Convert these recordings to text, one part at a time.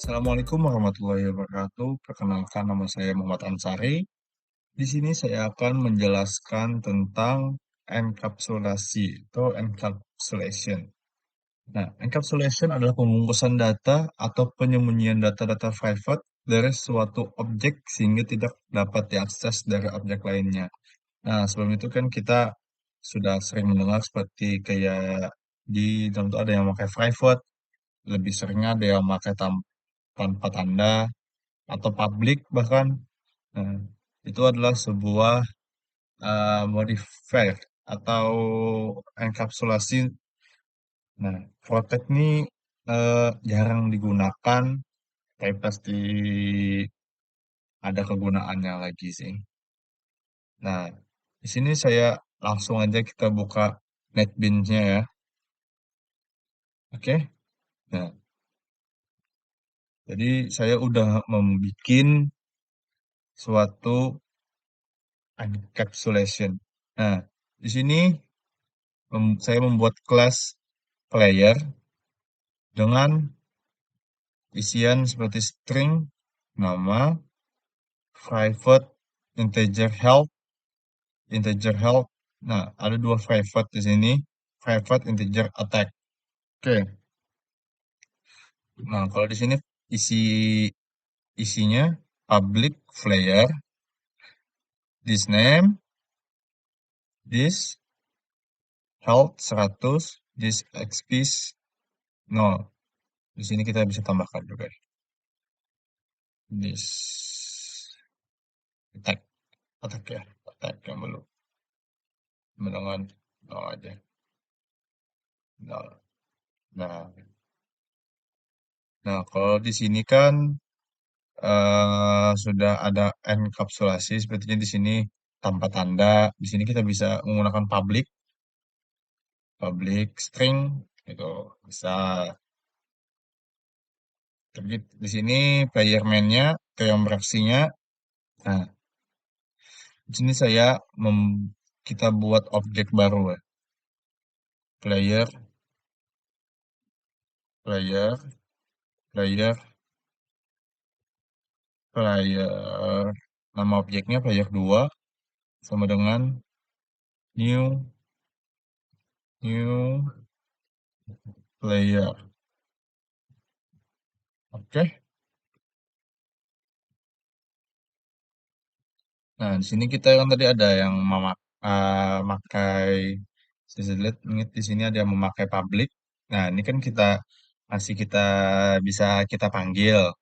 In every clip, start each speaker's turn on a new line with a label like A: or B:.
A: Assalamualaikum warahmatullahi wabarakatuh. Perkenalkan nama saya Muhammad Ansari. Di sini saya akan menjelaskan tentang enkapsulasi atau encapsulation. Nah, encapsulation adalah pembungkusan data atau penyembunyian data-data private dari suatu objek sehingga tidak dapat diakses dari objek lainnya. Nah, sebelum itu kan kita sudah sering mendengar seperti kayak di dalam itu ada yang pakai private, lebih seringnya ada yang pakai tanpa tanda atau publik bahkan. Nah, itu adalah sebuah modifier atau enkapsulasi. Nah, Protect ini jarang digunakan, tapi pasti ada kegunaannya lagi sih. Nah, di sini saya langsung aja kita buka NetBeans-nya ya. Oke. Nah, jadi saya udah membuat suatu encapsulation. Nah, di sini saya membuat kelas player dengan isian seperti string, nama, private, integer health. Nah, ada dua private di sini, private integer attack. Oke. Nah, kalau di sini isi isinya public player, this name, this health 100, this XP 0. Di sini kita bisa tambahkan juga this attack, ya, attack yang belum dengan 0 aja. 0. Nah, kalau di sini kan sudah ada enkapsulasi sepertinya di sini tanpa tanda. Di sini kita bisa menggunakan public string itu bisa. Tapi di sini player main-nya atau yang beraksinya. Nah, di sini kita buat objek baru ya. Player, player, player, player. Nama objeknya player 2 sama dengan new player. Oke. Nah, di sini kita kan tadi ada yang memakai lihat ingat di sini ada yang memakai public. Nah, ini kan kita bisa kita panggil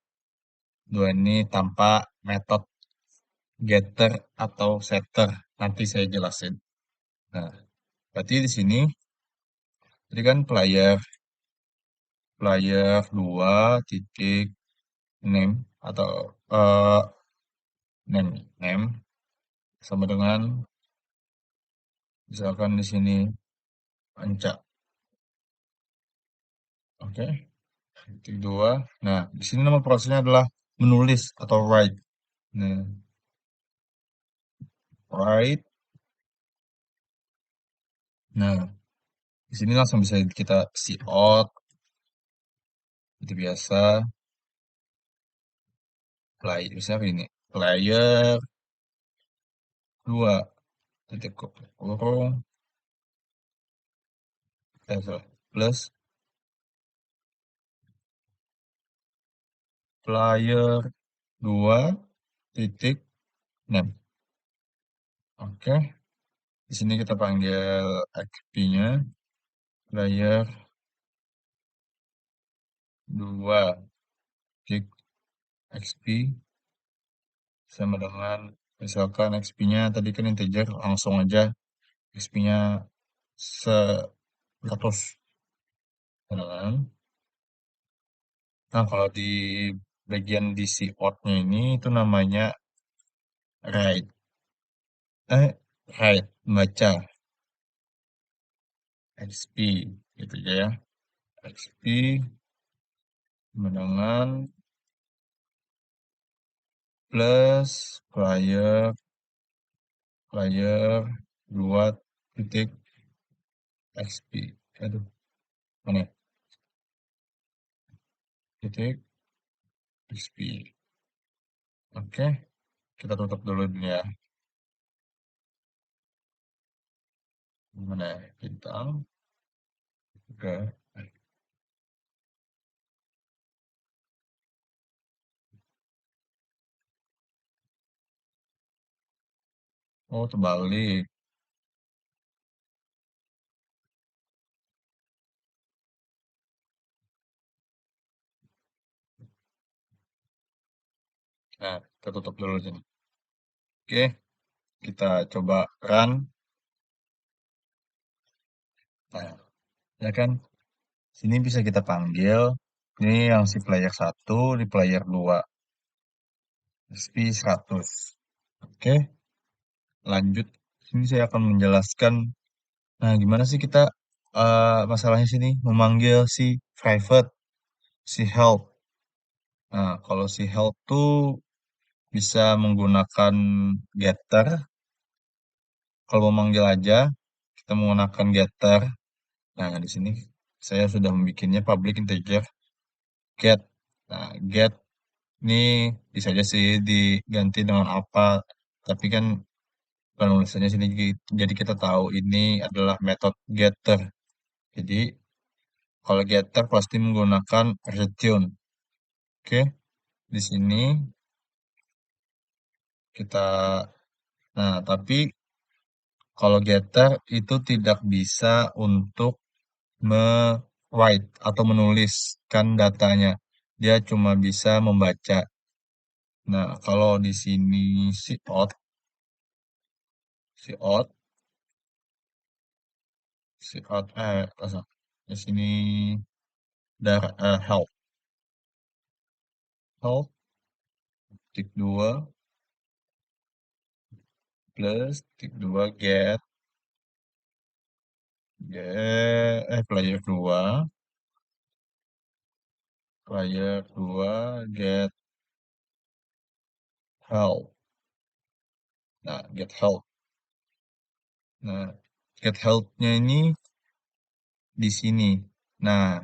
A: dua ini tanpa metode getter atau setter. Nanti saya jelasin. Nah, berarti di sini tadi kan player 2 titik name atau eh, name sama dengan misalkan di sini anca. Oke. Titik 2. Nah, di sini nama prosesnya adalah menulis atau write. Nah, write. Nah, di sini langsung bisa kita out. Itu biasa. Misalnya ini. Player 2. Titik kurung. Plus player 2 titik 6. Oke. Di sini kita panggil XP-nya. Player 2 titik XP sama dengan misalkan XP-nya tadi kan integer langsung aja XP-nya 100 kan. Nah, kalau di bagian di out-nya ini itu namanya write. Write, baca. XP gitu aja ya. XP dengan plus player 2 titik XP. Aduh, mana ya? Titik XP. Oke, kita tutup dulu ini ya. Gimana ya? Bintang. Oke. Oh, terbalik. Nah, kita tutup dulu sini. Oke, kita coba run. Nah, ya kan? Sini bisa kita panggil. Ini yang si player satu, di player 2. XP 100. Oke, lanjut. Sini saya akan menjelaskan. Nah, gimana sih kita masalahnya sini memanggil si private, si help. Nah, kalau si help tuh bisa menggunakan getter. Kalau mau manggil aja, kita menggunakan getter. Nah, di sini saya sudah membuatnya public integer get. Nah, get ini bisa aja sih diganti dengan apa, tapi kan penulisannya sini jadi kita tahu ini adalah metode getter. Jadi kalau getter pasti menggunakan return. Oke, di sini kita nah tapi kalau getter itu tidak bisa untuk me-write atau menuliskan datanya. Dia cuma bisa membaca. Nah, kalau di sini si out, di sini help, tik 2 plus tik 2 player 2 get help. Nah, get help. Nah, get help-nya ini di sini. Nah,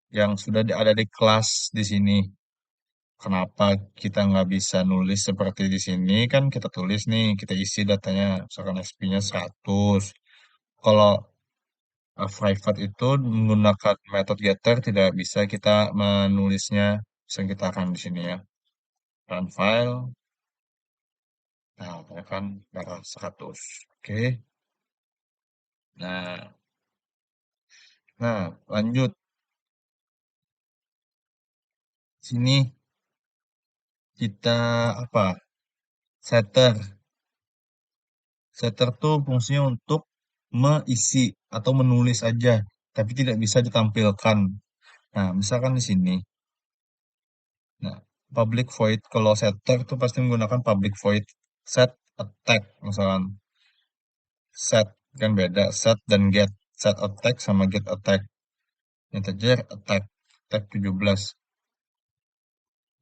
A: yang sudah ada di kelas di sini. Kenapa kita nggak bisa nulis seperti di sini? Kan kita tulis nih, kita isi datanya, misalkan SP-nya 100. Kalau private itu menggunakan metode getter tidak bisa kita menulisnya. Bisa kita akan di sini ya. Run file. Nah, ya kan darah 100. Oke. Nah, lanjut. Sini kita apa? Setter. Setter tuh fungsinya untuk meisi atau menulis aja, tapi tidak bisa ditampilkan. Nah, misalkan di sini. Nah, public void kalau setter itu pasti menggunakan public void set attack misalkan. Set kan beda, set dan get. Set attack sama get attack. Integer attack, attack 17.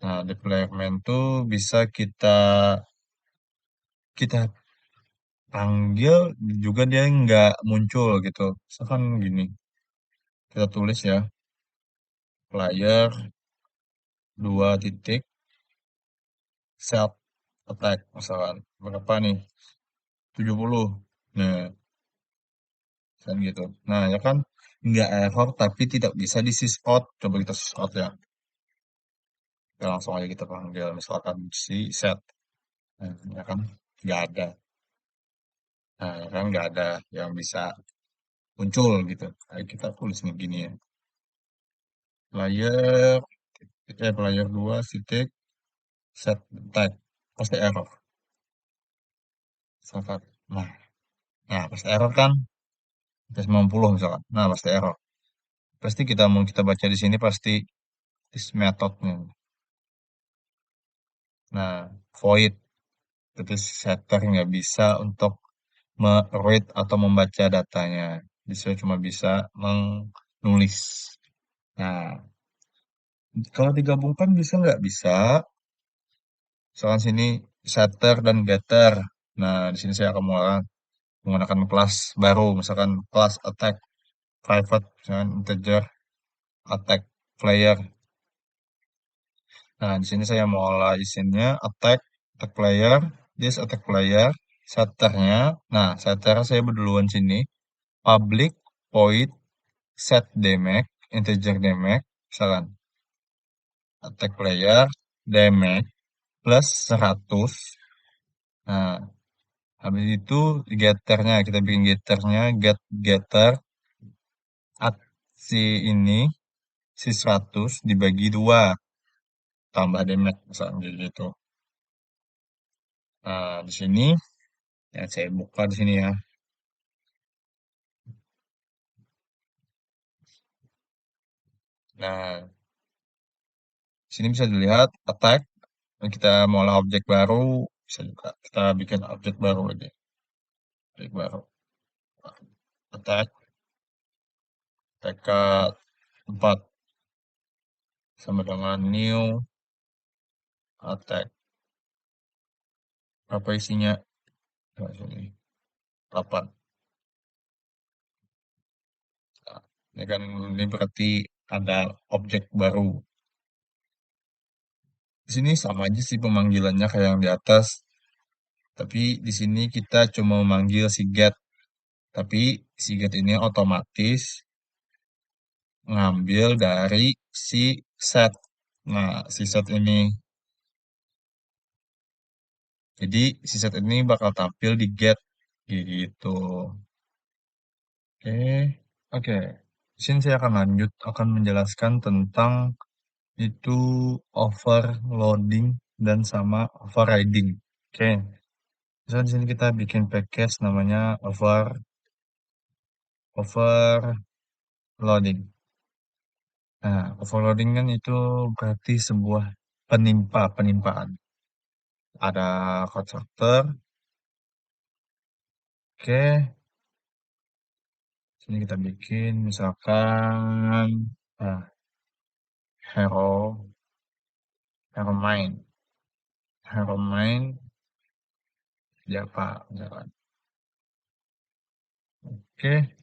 A: Nah, deployment tuh bisa kita kita panggil juga dia nggak muncul gitu. Misalkan gini, kita tulis ya, player 2 titik self attack misalkan. Berapa nih? 70. Nah, kan gitu. Nah, ya kan nggak error tapi tidak bisa di sysout. Coba kita sysout ya. Ya, langsung aja kita panggil misalkan si set. Nah, ya kan nggak ada. Nah, ya kan nggak ada yang bisa muncul gitu. Kayak kita tulis nih gini ya. Player, player 2 titik set tag. Pasti error. Misalkan. Nah, pasti error kan. Kita 90 misalkan. Nah, pasti error. Pasti kita mau kita baca di sini pasti is methodnya. Nah, void. Terus setter nggak bisa untuk me-read atau membaca datanya. Bisa cuma bisa menulis. Nah, kalau digabungkan bisa nggak? Bisa. Misalkan sini setter dan getter. Nah, di sini saya akan menggunakan kelas baru. Misalkan kelas attack private, misalkan integer attack player. Nah, di sini saya mau olah isinnya attack player, this attack player, setternya. Nah, setter saya berduluan sini. Public void set damage, integer damage, misalkan attack player, damage plus 100. Nah, habis itu getternya, kita bikin getternya, getter at si ini, si 100 dibagi 2, tambah damage, misalkan kayak gitu. Nah, di sini, ya saya buka di sini ya. Nah, di sini bisa dilihat attack. Kita mau olah objek baru, bisa juga kita bikin objek baru lagi. Objek baru. Attack, TK 4 sama dengan new attack. Apa isinya? Nah, sini 8. Nah, ini kan ini berarti ada objek baru. Di sini sama aja sih pemanggilannya kayak yang di atas, tapi di sini kita cuma memanggil si get. Tapi si get ini otomatis ngambil dari si set. Nah, si set ini. Jadi si set ini bakal tampil di get gitu. Oke. Oke. Di sini saya akan lanjut akan menjelaskan tentang itu overloading dan sama overriding. Oke. Misalnya di sini kita bikin package namanya overloading. Nah, overloading kan itu berarti sebuah penimpaan. Ada constructor. Oke, sini kita bikin misalkan nah, hero main, hero main Java, misalkan. Oke,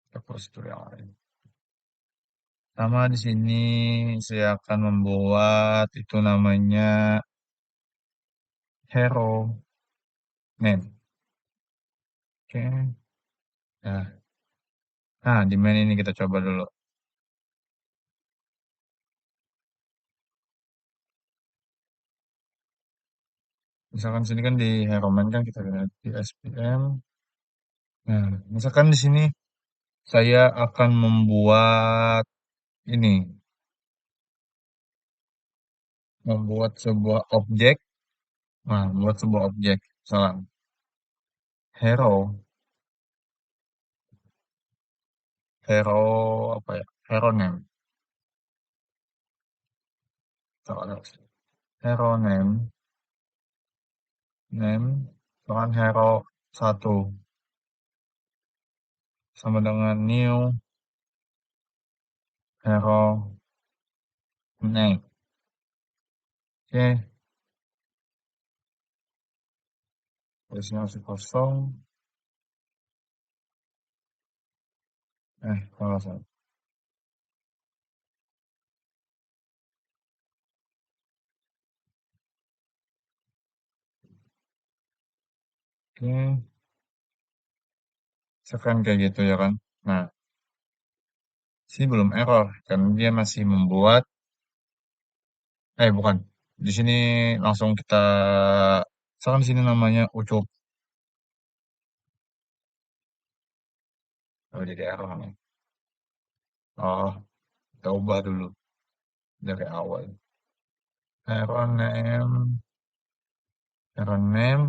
A: kita prosedur yang lain. Sama di sini saya akan membuat itu namanya hero name. Oke. Nah, di main ini kita coba dulu. Misalkan sini kan di hero main kan kita lihat di SPM. Nah, misalkan di sini saya akan membuat ini, membuat sebuah objek. Nah, membuat sebuah objek. Misalkan hero, hero apa ya? Hero name. Misalkan hero name, misalkan hero satu sama dengan new hero name. Oke, tulisnya masih kosong. Salah salah. Oke, misalkan kayak gitu ya kan. Nah, sini belum error karena dia masih membuat bukan. Di sini langsung kita misalkan di sini namanya ucup. Oh, jadi error nih. Oh, kita ubah dulu dari awal. Error name, error name,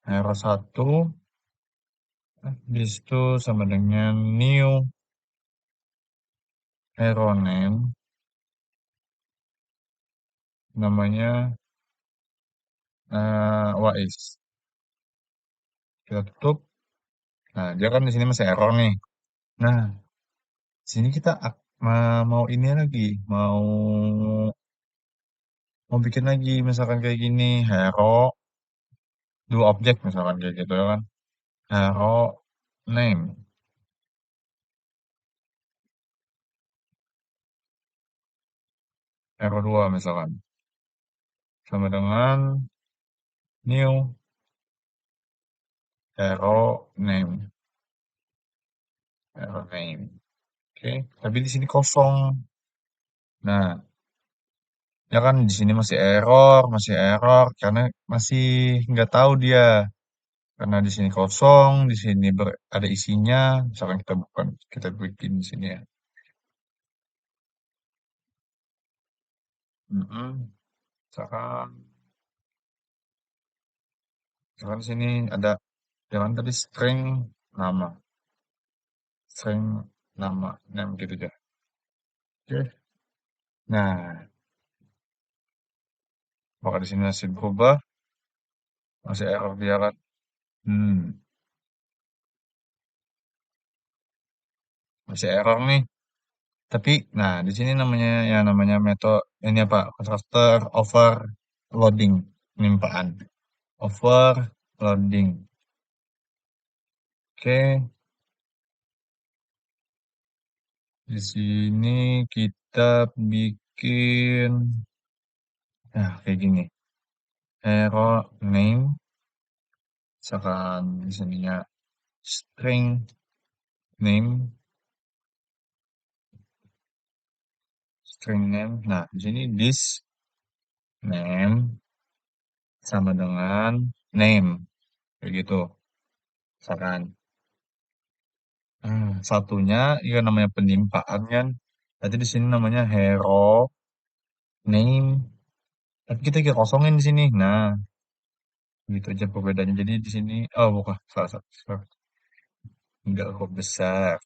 A: error satu, habis itu sama dengan new error name, namanya WAIS. Kita tutup. Nah, dia kan di sini masih error nih. Nah, sini kita mau ini lagi, mau bikin lagi misalkan kayak gini, hero dua objek misalkan kayak gitu ya kan. Hero name. Error 2 misalkan. Sama dengan new error name. Error name. Oke, tapi di sini kosong. Nah, ya kan di sini masih error karena masih nggak tahu dia. Karena di sini kosong, di sini ada isinya. Misalkan kita bikin di sini ya. Mm-mm. Misalkan, misalkan di sini ada, jangan tadi nama, string name gitu aja. Oke. Nah, maka di sini masih berubah, masih error dia kan. Hmm, masih error nih. Tapi, nah di sini namanya metode ini apa? Constructor overloading, penimpaan. Overloading. Oke, di sini kita bikin, nah kayak gini. Error name, misalkan di sininya string name, string name. Nah, di sini this name sama dengan name, kayak gitu. Misalkan, satunya ya namanya penimpaan kan. Berarti di sini namanya hero name. Tapi kita kosongin di sini. Nah, gitu aja perbedaannya. Jadi di sini, oh bukan, salah satu, enggak huruf besar.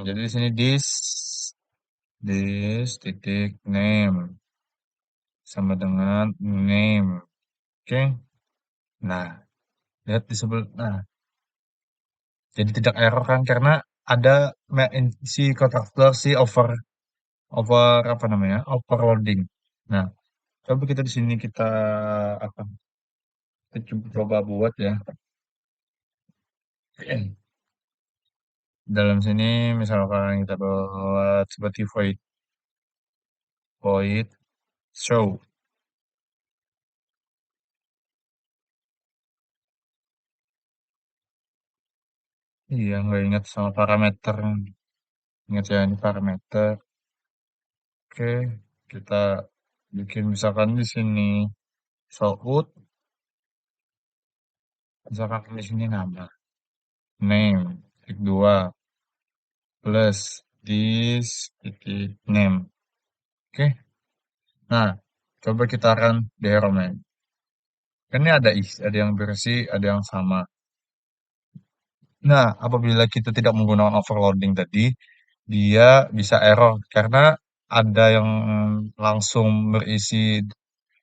A: Jadi di sini this titik name sama dengan name. Oke. Nah, lihat di sebelah. Nah, jadi tidak error kan karena ada si kontraktor si over apa namanya? Overloading. Nah, coba kita di sini kita apa? Kita coba buat ya. Dalam sini misalkan kita buat seperti void show. Iya, nggak ingat sama parameter. Ingat ya ini parameter. Oke, kita bikin misalkan di sini showout, misalkan di sini nama, name, titik dua, plus this titik name. Oke, nah coba kita run di hero name. Kan ini ada yang bersih, ada yang sama. Nah, apabila kita tidak menggunakan overloading tadi, dia bisa error karena ada yang langsung berisi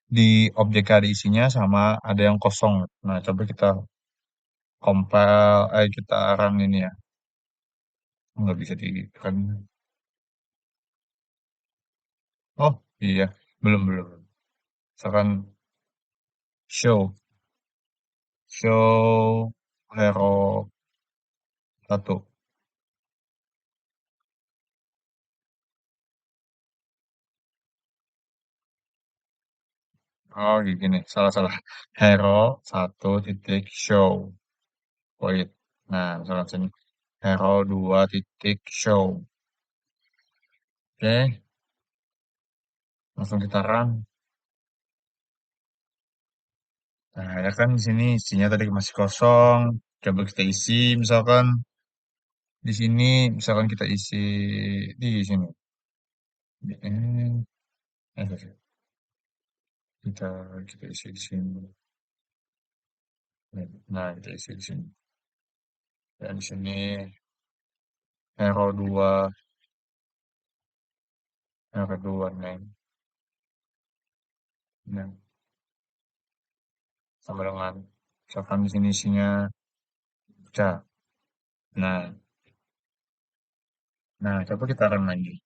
A: di objek ada isinya sama ada yang kosong. Nah, coba kita kita run ini ya. Nggak bisa di kan. Oh, iya. Belum. Misalkan show hero satu. Oh, gini. Salah. Hero satu titik show. Void. Nah, misalkan sini. Hero dua titik show. Oke, langsung kita run. Nah, ya kan di sini isinya tadi masih kosong. Coba kita isi, misalkan di sini, misalkan kita isi di sini. Sorry. Kita kita isi di sini. Nah, kita isi di sini. Dan di sini hero 2, hero 2 name. Nah, sama dengan misalkan di sini isinya pecah. Nah, coba kita run lagi.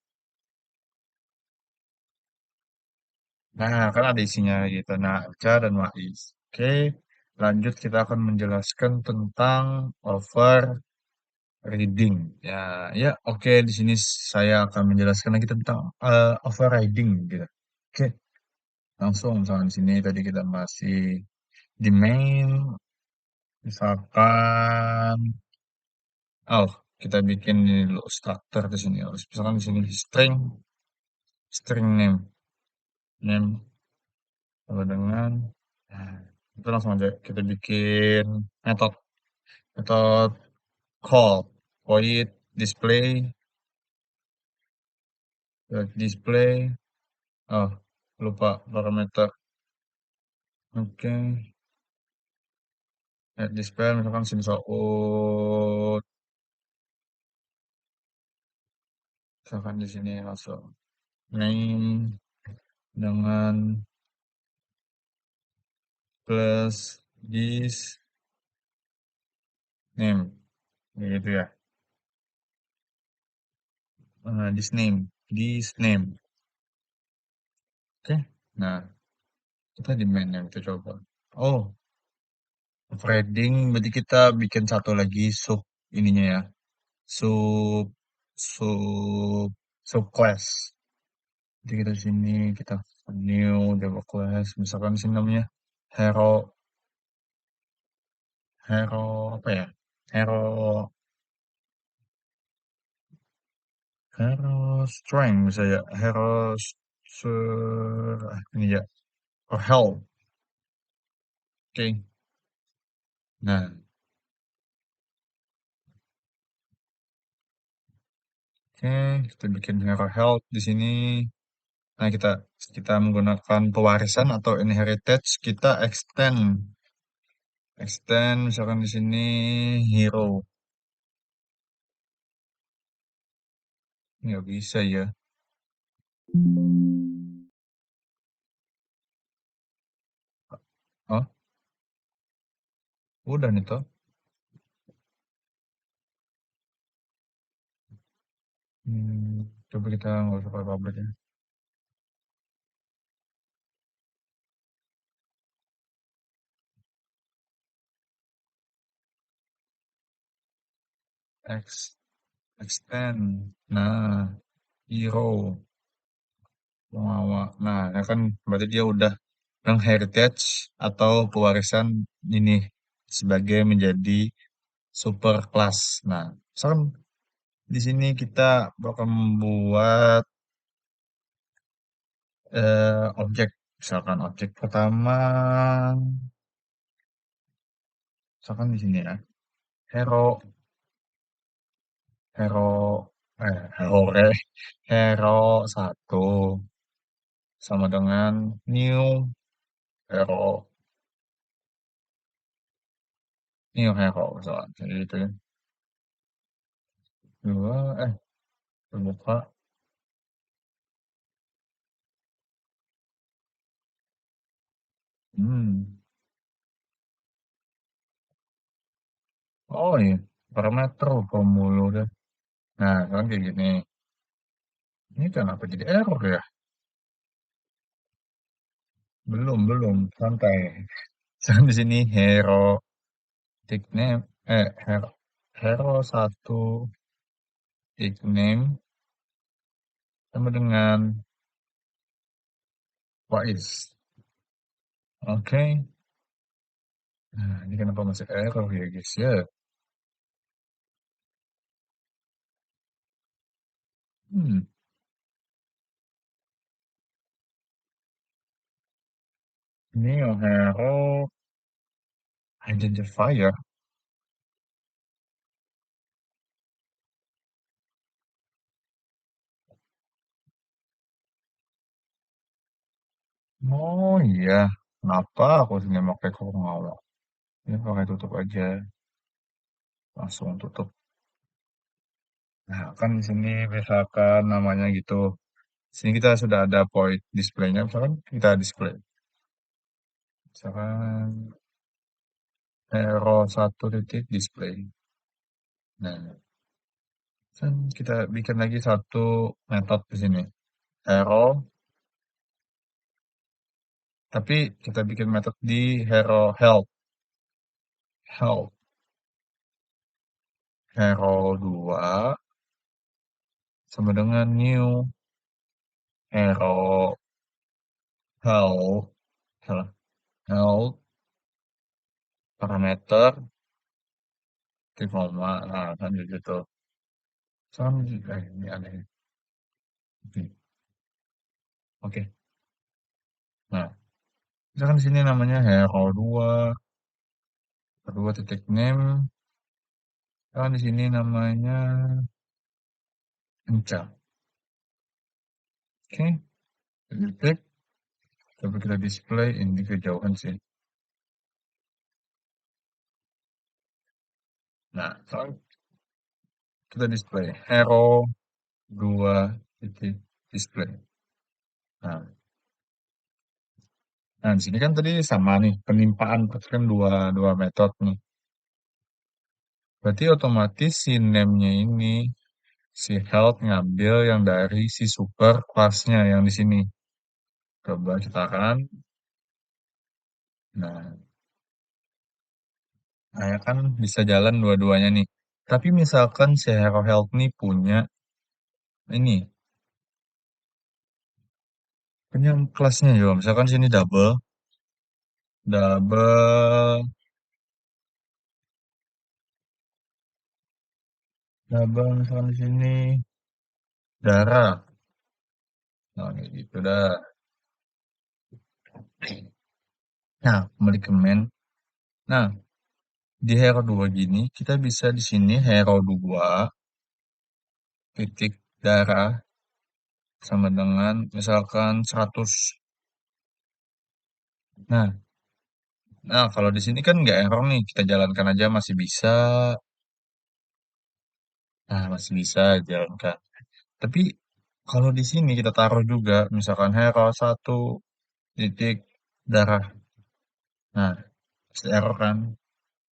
A: Nah, kan ada isinya gitu. Nah, pecah dan wais. Oke, lanjut kita akan menjelaskan tentang overloading. reading. Ya, ya, oke. Di sini saya akan menjelaskan lagi tentang overriding, gitu. Oke, langsung misalkan di sini tadi kita masih di main, misalkan, oh, kita bikin ini dulu structure di sini. Misalkan di sini string name sama dengan, nah, itu langsung aja kita bikin metode, metode call, void display, display, oh, lupa parameter. Oke, display misalkan sini out, misalkan di sini langsung name dengan plus this name, gitu ya. This name. Oke, nah kita di main yang kita coba. Oh, trading berarti kita bikin satu lagi sub ininya ya. Sub sub sub class. Jadi kita sini kita new Java class. Misalkan sini namanya hero hero apa ya? Hero hero strength misalnya. Hero ini ya. Oh, health. Oke. Nah, oke, kita bikin hero health di sini. Nah, kita kita menggunakan pewarisan atau inheritance, kita extend misalkan di sini hero. Nggak bisa ya. Oh, udah nih toh. Coba kita nggak usah pakai public ya. X extend. Nah, hero pengawal. Nah, ya kan berarti dia udah heritage atau pewarisan ini sebagai menjadi super class. Nah, misalkan di sini kita bakal membuat objek, misalkan objek pertama, misalkan di sini ya, hero, hero, hero satu sama dengan hero, new hero, misalkan, kayak gitu ya. Dua, terbuka, hmm, oh iya, parameter mulu deh. Nah, kan kayak gini. Ini kenapa jadi error ya? Belum, santai. Misalkan di sini hero, nickname, hero satu, nickname, sama dengan Faiz. Oke. Nah, ini kenapa masih error ya guys ya? Hmm, ini yang hero identifier. Oh iya, kenapa aku sini pakai kurung awal? Ini pakai tutup aja, langsung tutup. Nah, kan di sini misalkan namanya gitu. Sini kita sudah ada point displaynya, misalkan kita display. Misalkan hero satu titik display. Nah, kan kita bikin lagi satu metode di sini. Hero, tapi kita bikin metode di hero help. Help. Hero 2 sama dengan new hero health, salah, health parameter di koma, nah kan gitu. Sama ini aneh. Oke. Nah, misalkan di sini namanya hero 2, kedua titik name, kan di sini namanya encak. Oke, titik, coba kita display ini kejauhan sih. Nah, sekarang kita display hero 2 titik display. Nah, nah di sini kan tadi sama nih penimpaan kan dua metode nih. Berarti otomatis si name-nya ini si health ngambil yang dari si super kelasnya yang di sini. Coba kita kan. Nah, nah ya kan bisa jalan dua-duanya nih. Tapi misalkan si hero health nih ini punya kelasnya juga. Misalkan sini double, double misalkan di sini darah. Nah, kayak gitu dah. Nah, kembali ke main. Nah, di hero 2 gini, kita bisa di sini hero 2 titik darah sama dengan misalkan 100. Nah, nah kalau di sini kan nggak error nih, kita jalankan aja masih bisa. Nah, masih bisa jalankan. Tapi kalau di sini kita taruh juga, misalkan hero 1 titik darah. Nah, pasti error kan?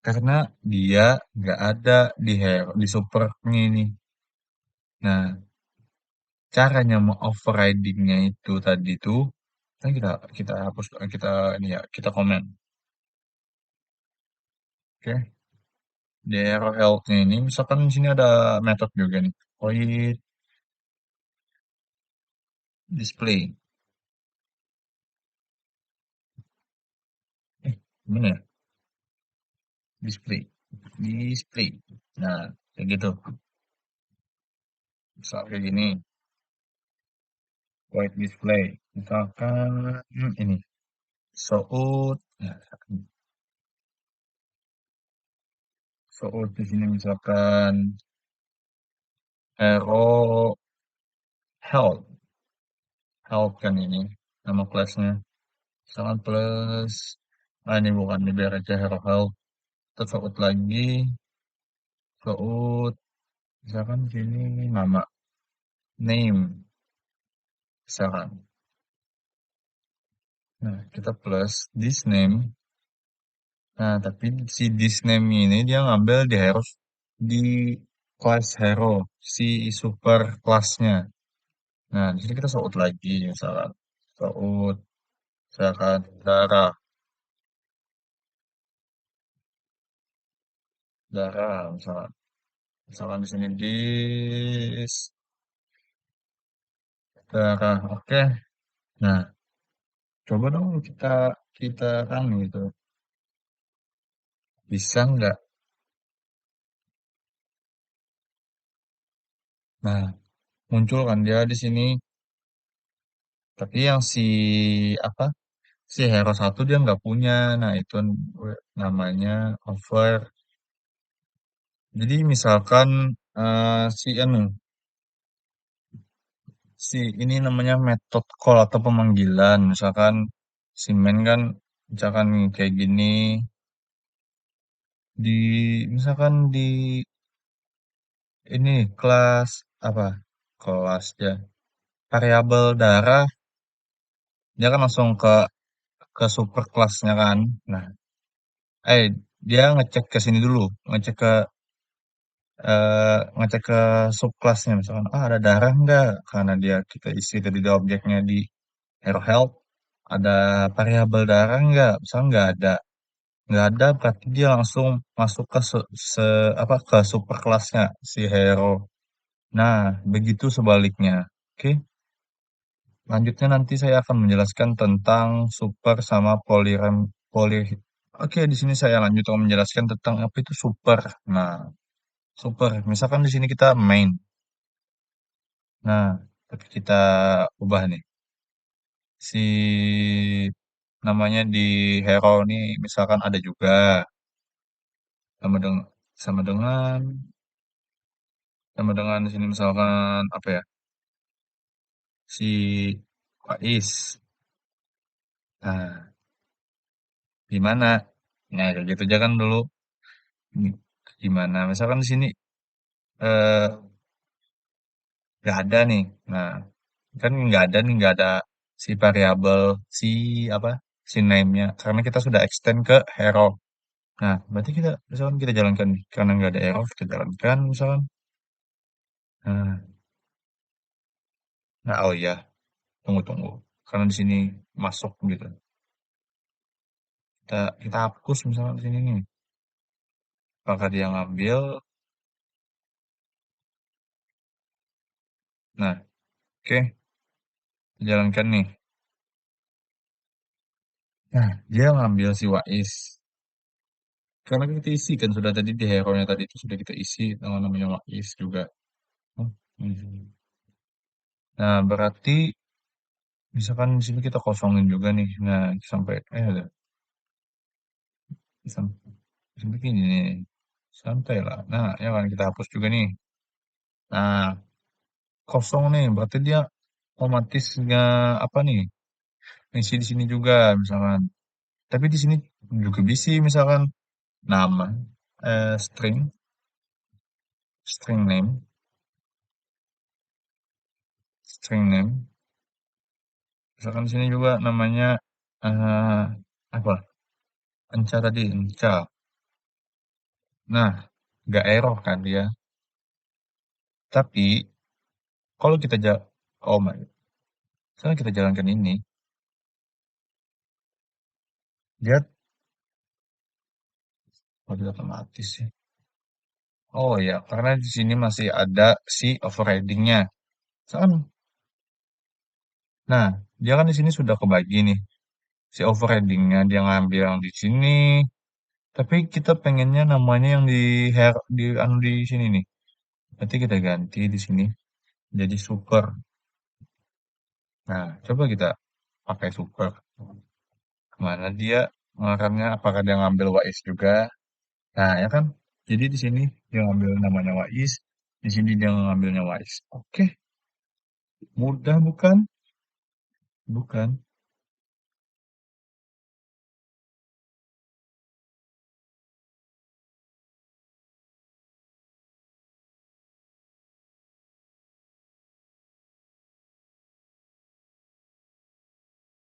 A: Karena dia nggak ada di hero, di supernya ini. Nah, caranya mau overridingnya itu tadi tuh, kan kita hapus, kita ini ya, kita komen. Oke, di hero health-nya ini, misalkan di sini ada method juga nih, void display. Gimana ya? Display, display. Nah, kayak gitu. Misal kayak gini, void display. Misalkan ini, soot. Nah, soot di sini misalkan hero health, health kan ini nama kelasnya. Misalkan plus, nah ini bukan, ini biar aja hero health. Terus soot lagi, soot. Misalkan di sini nama, name. Misalkan. Nah, kita plus this name. Nah, tapi si this name ini dia ngambil di hero di kelas hero, si super kelasnya. Nah, di sini kita sorot lagi misalkan. Sorot, misalkan darah, darah misalkan. Misalkan di sini dis darah. Oke. Nah, coba dong kita kita kan gitu. Bisa nggak? Nah, muncul kan dia di sini. Tapi yang si apa? Si hero satu dia nggak punya. Nah, itu namanya over. Jadi misalkan si ini namanya method call atau pemanggilan. Misalkan si main kan misalkan kayak gini di misalkan di ini kelas apa? Kelas ya. Variabel darah dia kan langsung ke super kelasnya kan. Nah, eh dia ngecek ke sini dulu, ngecek ke subclassnya misalkan, ah ada darah nggak? Karena kita isi tadi di objeknya di hero health, ada variabel darah nggak? Misalnya nggak ada. nggak ada, berarti dia langsung masuk ke apa ke super kelasnya si hero. Nah, begitu sebaliknya. Oke, lanjutnya nanti saya akan menjelaskan tentang super sama poly. Oke, di sini saya lanjut akan menjelaskan tentang apa itu super. Nah, super. Misalkan di sini kita main. Nah, tapi kita ubah nih. Si namanya di hero nih misalkan ada juga sama dengan sama dengan sama dengan di sini misalkan apa ya? Si Faiz. Nah, gimana? Nah, kayak gitu aja kan dulu. Ini gimana? Misalkan di sini eh nggak ada nih. Nah, kan nggak ada nih, nggak ada si variabel si apa? Si name-nya karena kita sudah extend ke hero. Nah, berarti kita misalkan kita jalankan nih karena nggak ada error kita jalankan misalkan. Nah, nah oh iya, tunggu tunggu. Karena di sini masuk gitu. Kita hapus misalkan di sini nih. Apakah dia ngambil? Nah, oke, jalankan nih. Nah, dia ngambil si Wais. Karena kita isi kan sudah tadi di hero-nya tadi itu sudah kita isi dengan namanya Wais juga. Oh, hmm. Nah, berarti misalkan di sini kita kosongin juga nih. Nah, sampai ada sampai sampai gini nih. Santai lah. Nah, ya kan kita hapus juga nih. Nah, kosong nih. Berarti dia otomatis nggak apa nih? Ngisi di sini juga misalkan. Tapi di sini juga bisa misalkan nama string name, string name. Misalkan di sini juga namanya eh apa? Enca tadi, enca. Nah, nggak error kan dia. Tapi kalau kita oh my, sekarang kita jalankan ini, dia oh, dia otomatis sih. Oh ya, karena di sini masih ada si overridingnya. Misalkan, nah, dia kan di sini sudah kebagi nih. Si overridingnya dia ngambil yang di sini, tapi kita pengennya namanya yang di anu di sini nih. Nanti kita ganti di sini jadi super. Nah, coba kita pakai super. Kemana dia ngarangnya? Apakah dia ngambil Wais juga? Nah, ya kan? Jadi di sini dia ngambil namanya Wais, di sini dia ngambilnya Wais. Oke, mudah bukan? Bukan.